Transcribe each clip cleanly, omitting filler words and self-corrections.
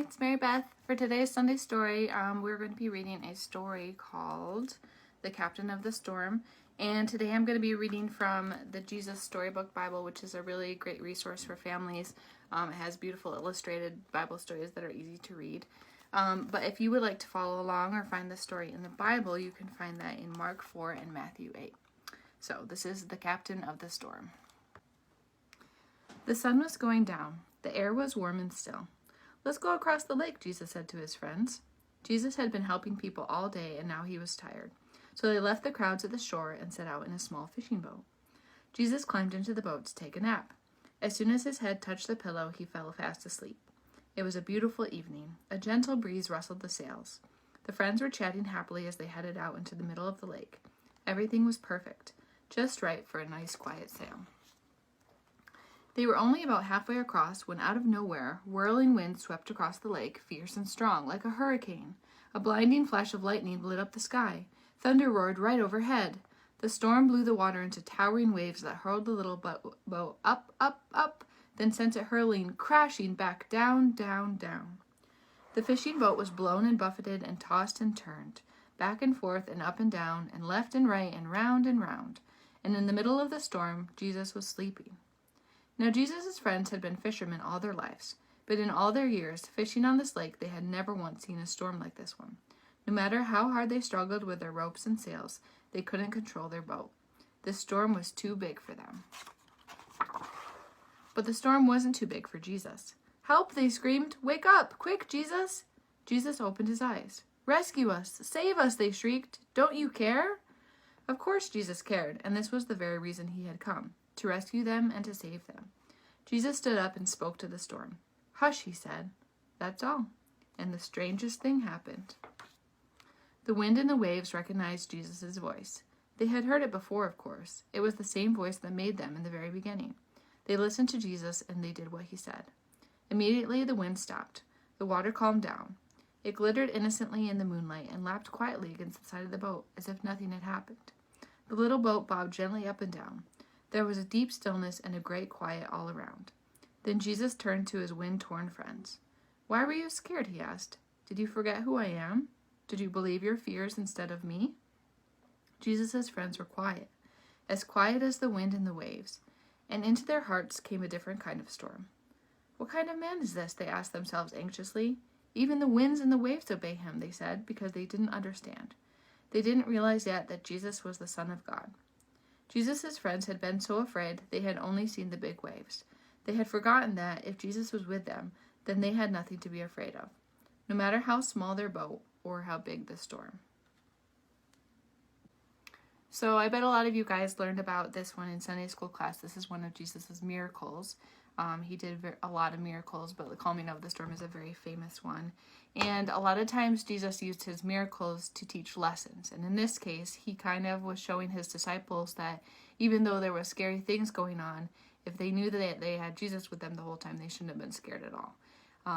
it's Mary Beth. For today's Sunday story, we're going to be reading a story called The Captain of the Storm. And today I'm going to be reading from the Jesus Storybook Bible, which is a really great resource for families. It has beautiful illustrated Bible stories that are easy to read. But if you would like to follow along or find the story in the Bible, you can find that in Mark 4 and Matthew 8. So this is The Captain of the Storm. The sun was going down. The air was warm and still. "Let's go across the lake," Jesus said to his friends. Jesus had been helping people all day, and now he was tired. So they left the crowds at the shore and set out in a small fishing boat. Jesus climbed into the boat to take a nap. As soon as his head touched the pillow, he fell fast asleep. It was a beautiful evening. A gentle breeze rustled the sails. The friends were chatting happily as they headed out into the middle of the lake. Everything was perfect, just right for a nice quiet sail. They were only about halfway across when out of nowhere, whirling wind swept across the lake, fierce and strong, like a hurricane. A blinding flash of lightning lit up the sky. Thunder roared right overhead. The storm blew the water into towering waves that hurled the little boat up, up, up, then sent it hurling, crashing back down, down, down. The fishing boat was blown and buffeted and tossed and turned, back and forth and up and down, and left and right and round and round. And in the middle of the storm, Jesus was sleeping. Now Jesus' friends had been fishermen all their lives, but in all their years fishing on this lake they had never once seen a storm like this one. No matter how hard they struggled with their ropes and sails, they couldn't control their boat. The storm was too big for them. But the storm wasn't too big for Jesus. "Help!" they screamed. "Wake up! Quick, Jesus!" Jesus opened his eyes. "Rescue us! Save us!" they shrieked. "Don't you care?" Of course Jesus cared, and this was the very reason he had come, to rescue them and to save them. Jesus stood up and spoke to the storm. "Hush," he said. That's all. And the strangest thing happened. The wind and the waves recognized Jesus' voice. They had heard it before, of course. It was the same voice that made them in the very beginning. They listened to Jesus and they did what he said. Immediately the wind stopped. The water calmed down. It glittered innocently in the moonlight and lapped quietly against the side of the boat as if nothing had happened. The little boat bobbed gently up and down. There was a deep stillness and a great quiet all around. Then Jesus turned to his wind-torn friends. "Why were you scared?" he asked. "Did you forget who I am? Did you believe your fears instead of me?" Jesus' friends were quiet as the wind and the waves, and into their hearts came a different kind of storm. "What kind of man is this?" they asked themselves anxiously. "Even the winds and the waves obey him," they said, because they didn't understand. They didn't realize yet that Jesus was the Son of God. Jesus' friends had been so afraid they had only seen the big waves. They had forgotten that if Jesus was with them, then they had nothing to be afraid of, no matter how small their boat or how big the storm. So I bet a lot of you guys learned about this one in Sunday school class. This is one of Jesus' miracles. He did a lot of miracles, but the calming of the storm is a very famous one. And a lot of times Jesus used his miracles to teach lessons. And in this case, he kind of was showing his disciples that even though there were scary things going on, if they knew that they had Jesus with them the whole time, they shouldn't have been scared at all.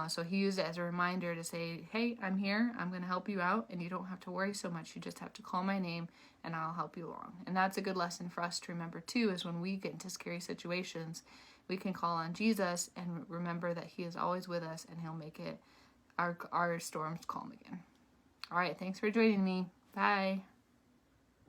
So he used it as a reminder to say, "Hey, I'm here. I'm going to help you out, and you don't have to worry so much. You just have to call my name, and I'll help you along." And that's a good lesson for us to remember, too, is when we get into scary situations, we can call on Jesus and remember that he is always with us, and he'll make it our storms calm again. All right, thanks for joining me. Bye.